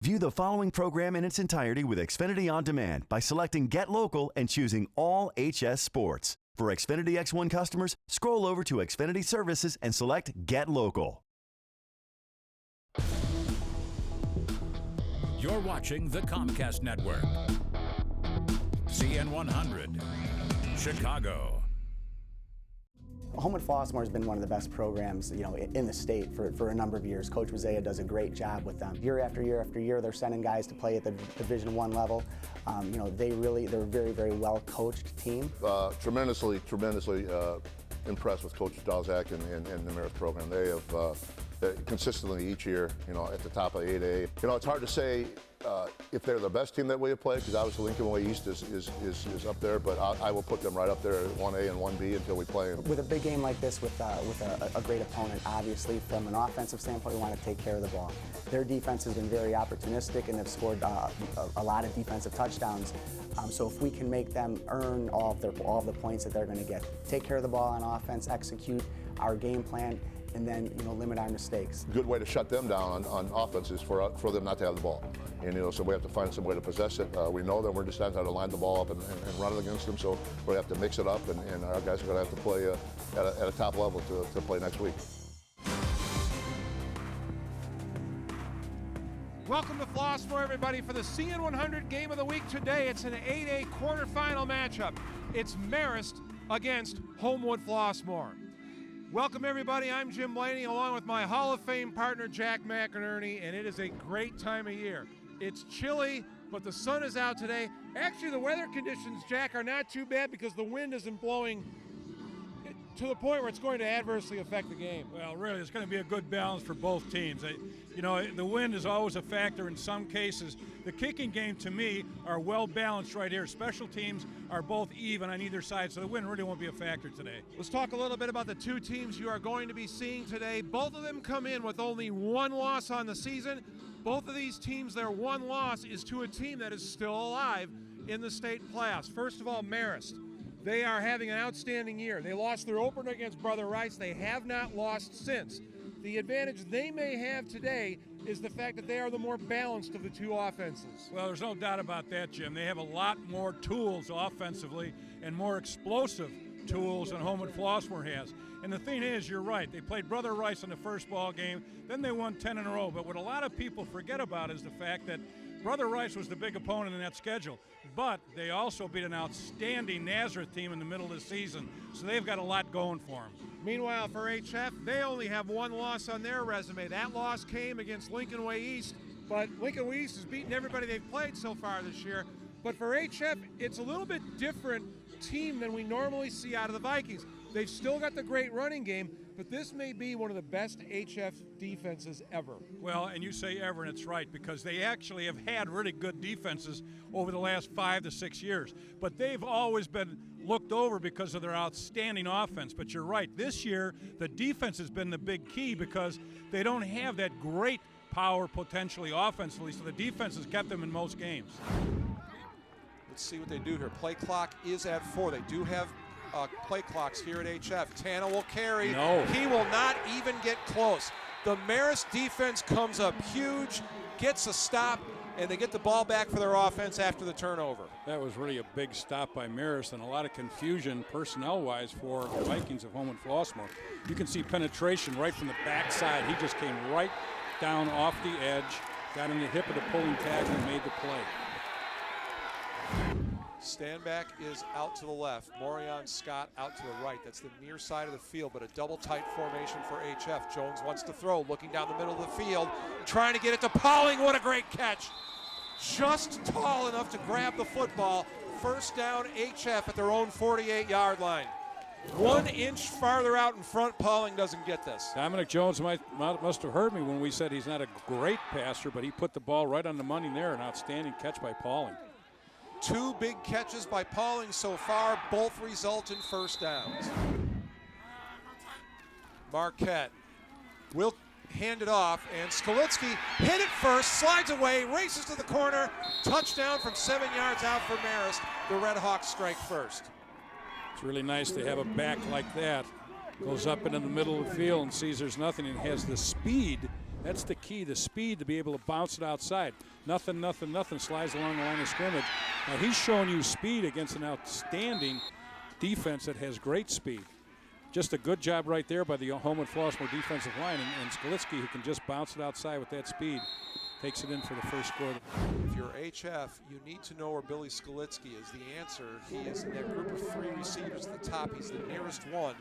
View the following program in its entirety with Xfinity On Demand by selecting Get Local and choosing All HS Sports. For Xfinity X1 customers, scroll over to Xfinity Services and select Get Local. You're watching the Comcast Network. CN100, Chicago. Homewood-Flossmoor has been one of the best programs, in the state for a number of years. Coach Rosea does a great job with them. Year after year after year, they're sending guys to play at the Division I level. They're a very, very well-coached team. Tremendously impressed with Coach Dalzak and the Marist program. They have consistently each year, at the top of 8A. It's hard to say if they're the best team that we have played, because obviously Lincoln Way East is up there, but I will put them right up there at 1A and 1B until we play them. With a big game like this, with a great opponent, obviously from an offensive standpoint, we want to take care of the ball. Their defense has been very opportunistic and they've scored a lot of defensive touchdowns. So if we can make them earn all of the points that they're going to get, take care of the ball on offense, execute our game plan, and then limit our mistakes. A good way to shut them down on offense is for them not to have the ball. And so we have to find some way to possess it. We know that we're just not going to line the ball up and run it against them, so we have to mix it up, and our guys are going to have to play at a top level to play next week. Welcome to Flossmoor, everybody, for the CN100 Game of the Week today. It's an 8A quarterfinal matchup. It's Marist against Homewood-Flossmoor. Welcome, everybody. I'm Jim Blaney, along with my Hall of Fame partner, Jack McInerney, and it is a great time of year. It's chilly, but the sun is out today. Actually, the weather conditions, Jack, are not too bad because the wind isn't blowing to the point where it's going to adversely affect the game. Well, really, it's going to be a good balance for both teams. The wind is always a factor in some cases. The kicking game, to me, are well balanced right here. Special teams are both even on either side, so the wind really won't be a factor today. Let's talk a little bit about the two teams you are going to be seeing today. Both of them come in with only one loss on the season. Both of these teams, their one loss is to a team that is still alive in the state playoffs. First of all, Marist. They are having an outstanding year. They lost their opener against Brother Rice. They have not lost since. The advantage they may have today is the fact that they are the more balanced of the two offenses. Well, there's no doubt about that, Jim. They have a lot more tools offensively and more explosive tools than Homewood-Flossmoor has. And the thing is, you're right. They played Brother Rice in the first ball game. Then they won 10 in a row. But what a lot of people forget about is the fact that Brother Rice was the big opponent in that schedule, but they also beat an outstanding Nazareth team in the middle of the season, so they've got a lot going for them. Meanwhile, for HF, they only have one loss on their resume. That loss came against Lincoln Way East, but Lincoln Way East has beaten everybody they've played so far this year. But for HF, it's a little bit different team than we normally see out of the Vikings. They've still got the great running game, but this may be one of the best HF defenses ever. Well, and you say ever, and it's right, because they actually have had really good defenses over the last 5 to 6 years. But they've always been looked over because of their outstanding offense. But you're right, this year the defense has been the big key because they don't have that great power potentially offensively, so the defense has kept them in most games. Let's see what they do here. Play clock is at 4. They do have play clocks here at HF. Tana will carry. No. He will not even get close. The Marist defense comes up huge, gets a stop, and they get the ball back for their offense after the turnover. That was really a big stop by Marist and a lot of confusion personnel-wise for the Vikings of Homewood-Flossmoor. You can see penetration right from the backside. He just came right down off the edge, got in the hip of the pulling tag and made the play. Standback is out to the left. Morion Scott out to the right. That's the near side of the field, but a double tight formation for HF. Jones wants to throw, looking down the middle of the field, trying to get it to Pauling. What a great catch. Just tall enough to grab the football. First down, HF at their own 48-yard line. 1 inch farther out in front, Pauling doesn't get this. Dominic Jones must have heard me when we said he's not a great passer, but he put the ball right on the money there. An outstanding catch by Pauling. 2 big catches by Pauling so far, both result in first downs. Marquette will hand it off, and Skolitsky hit it first, slides away, races to the corner, touchdown from 7 yards out for Marist. The Red Hawks strike first. It's really nice to have a back like that. Goes up into the middle of the field and sees there's nothing and has the speed That's the key, the speed to be able to bounce it outside. Nothing slides along the line of scrimmage. Now he's showing you speed against an outstanding defense that has great speed. Just a good job right there by the Homewood-Flossmoor defensive line, and Skalitsky, who can just bounce it outside with that speed, takes it in for the first score. If you're HF, you need to know where Billy Skalitsky is. The answer, he is in that group of 3 receivers at the top. He's the nearest one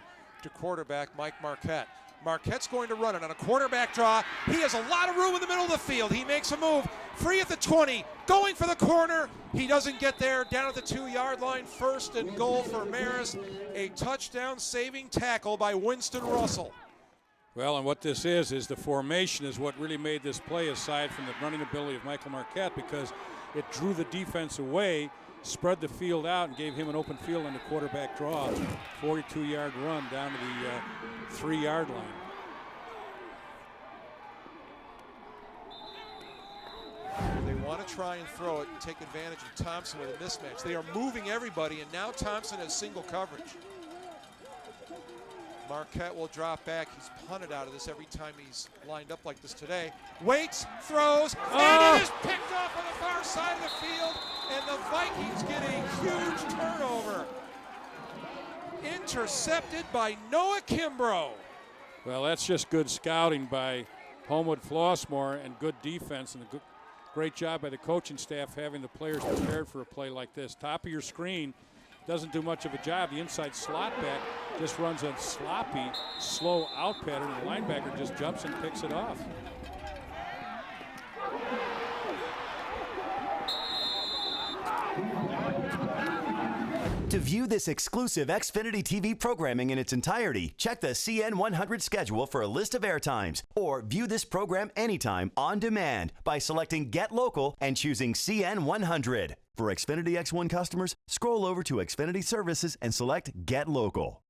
to quarterback Mike Marquette. Marquette's going to run it on a quarterback draw. He has a lot of room in the middle of the field. He makes a move, free at the 20, going for the corner. He doesn't get there, down at the 2-yard line. First and goal for Marist. A touchdown saving tackle by Winston Russell. Well, and what this is the formation is what really made this play, aside from the running ability of Michael Marquette, because it drew the defense away, spread the field out, and gave him an open field on the quarterback draw. 42-yard run down to the 3-yard line. They want to try and throw it and take advantage of Thompson with a mismatch. They are moving everybody, and now Thompson has single coverage. Marquette will drop back. He's punted out of this every time he's lined up like this today. Waits, throws, and it is picked off on the far side of the field, and the Vikings get a huge turnover. Intercepted by Noah Kimbrough. Well, that's just good scouting by Homewood-Flossmoor and good defense, and a great job by the coaching staff having the players prepared for a play like this. Top of your screen doesn't do much of a job. The inside slot back just runs a sloppy, slow out pattern, and the linebacker just jumps and picks it off. To view this exclusive Xfinity TV programming in its entirety, check the CN100 schedule for a list of airtimes, or view this program anytime on demand by selecting Get Local and choosing CN100. For Xfinity X1 customers, scroll over to Xfinity Services and select Get Local.